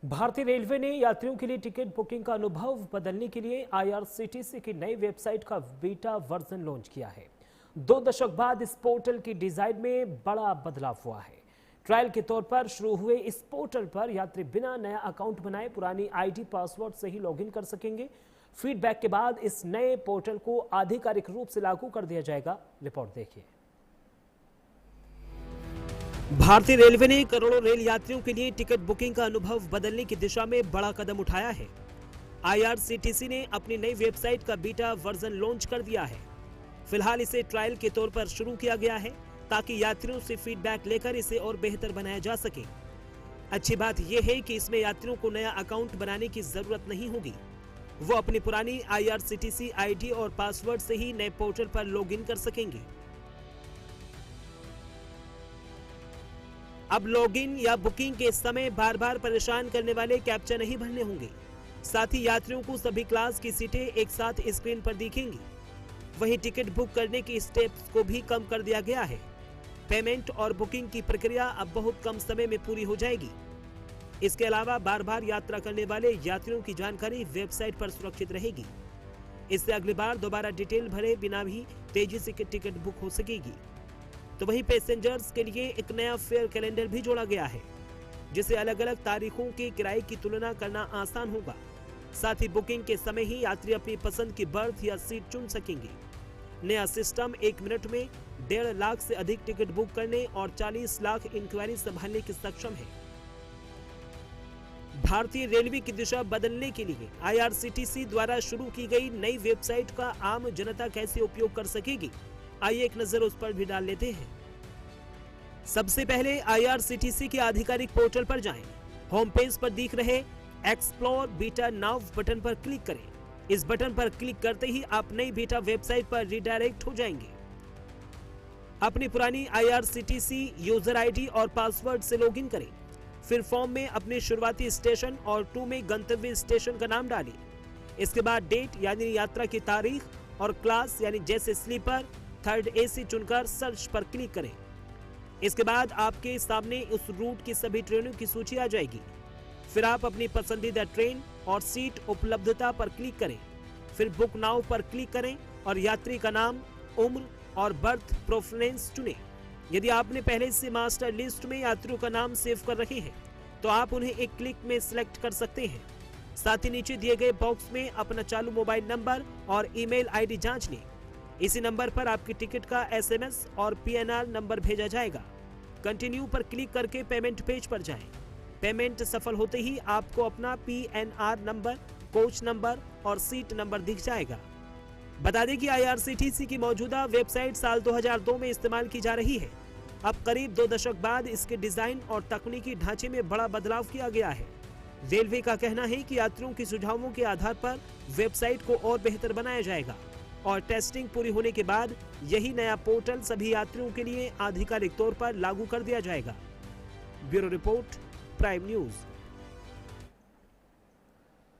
भारतीय रेलवे ने यात्रियों के लिए टिकट बुकिंग का अनुभव बदलने के लिए आईआरसीटीसी की नई वेबसाइट का बीटा वर्जन लॉन्च किया है। 2 दशक बाद इस पोर्टल की डिजाइन में बड़ा बदलाव हुआ है। ट्रायल के तौर पर शुरू हुए इस पोर्टल पर यात्री बिना नया अकाउंट बनाए पुरानी आईडी पासवर्ड से ही लॉगिन कर सकेंगे। फीडबैक के बाद इस नए पोर्टल को आधिकारिक रूप से लागू कर दिया जाएगा। रिपोर्ट देखिए। भारतीय रेलवे ने करोड़ों रेल यात्रियों के लिए टिकट बुकिंग का अनुभव बदलने की दिशा में बड़ा कदम उठाया है। आईआरसीटीसी ने अपनी नई वेबसाइट का बीटा वर्जन लॉन्च कर दिया है। फिलहाल इसे ट्रायल के तौर पर शुरू किया गया है ताकि यात्रियों से फीडबैक लेकर इसे और बेहतर बनाया जा सके। अच्छी बात यह है कि इसमें यात्रियों को नया अकाउंट बनाने की जरूरत नहीं होगी। वो अपनी पुरानी आईआरसीटीसी आईडी और पासवर्ड से ही नए पोर्टल पर लॉगिन कर सकेंगे। अब लॉगिन या बुकिंग के समय बार बार परेशान करने वाले कैप्चा नहीं भरने होंगे। साथ ही यात्रियों को सभी क्लास की सीटें एक साथ स्क्रीन पर दिखेंगी। वहीं टिकट बुक करने की स्टेप्स को भी कम कर दिया गया है। पेमेंट और बुकिंग की प्रक्रिया अब बहुत कम समय में पूरी हो जाएगी। इसके अलावा बार बार यात्रा करने वाले यात्रियों की जानकारी वेबसाइट पर सुरक्षित रहेगी। इससे अगली बार दोबारा डिटेल भरे बिना भी तेजी से टिकट बुक हो सकेगी। तो वहीं पैसेंजर्स के लिए एक नया फेयर कैलेंडर भी जोड़ा गया है, जिससे अलग अलग तारीखों के किराए की तुलना करना आसान होगा। साथ ही बुकिंग के समय ही यात्री अपनी पसंद की बर्थ या सीट चुन सकेंगे। नया सिस्टम 1 मिनट में 1.5 लाख से अधिक टिकट बुक करने और 40 लाख इंक्वायरी संभालने की सक्षम है। भारतीय रेलवे की दिशा बदलने के लिए आईआरसीटीसी द्वारा शुरू की गई नई वेबसाइट का आम जनता कैसे उपयोग कर सकेगी, आइए एक नजर उस पर भी डाल लेते हैं। सबसे पहले आईआरसीटीसी के आधिकारिक पोर्टल पर जाएं। होम पेज पर दिख रहे एक्सप्लोर बीटा नाउ बटन पर क्लिक करें। इस बटन पर क्लिक करते ही आप नई बीटा वेबसाइट पर रिडायरेक्ट हो जाएंगे। अपनी पुरानी आईआरसीटीसी यूजर आईडी और पासवर्ड से लॉगिन करें। फिर फॉर्म में अपने शुरुआती स्टेशन और 2 में गंतव्य स्टेशन का नाम डालें। इसके बाद डेट यानी यात्रा की तारीख और क्लास यानी जैसे स्लीपर, 3rd AC चुनकर सर्च पर क्लिक करें। इसके बाद आपके सामने उस रूट की सभी ट्रेनों की सूची आ जाएगी। फिर आप अपनी पसंदीदा ट्रेन और सीट उपलब्धता पर क्लिक करें। फिर बुक नाउ पर क्लिक करें और यात्री का नाम, उम्र और बर्थ प्रेफरेंस चुनें। यदि आपने पहले से मास्टर लिस्ट में यात्रियों का नाम सेव कर रखे हैं तो आप उन्हें एक क्लिक में सिलेक्ट कर सकते हैं। साथ ही नीचे दिए गए बॉक्स में अपना चालू मोबाइल नंबर और ईमेल आईडी जांच लें। इसी नंबर पर आपकी टिकट का SMS और PNR नंबर भेजा जाएगा। कंटिन्यू पर क्लिक करके पेमेंट पेज पर जाएं। पेमेंट सफल होते ही आपको अपना PNR नंबर, कोच नंबर और सीट नंबर दिख जाएगा। बता दें कि आईआरसीटीसी की मौजूदा वेबसाइट साल 2002 में इस्तेमाल की जा रही है। अब करीब 2 दशक बाद इसके डिजाइन और तकनीकी ढांचे में बड़ा बदलाव किया गया है। रेलवे का कहना है कि यात्रियों के सुझावों के आधार पर वेबसाइट को और बेहतर बनाया जाएगा और टेस्टिंग पूरी होने के बाद यही नया पोर्टल सभी यात्रियों के लिए आधिकारिक तौर पर लागू कर दिया जाएगा। Bureau report, prime news.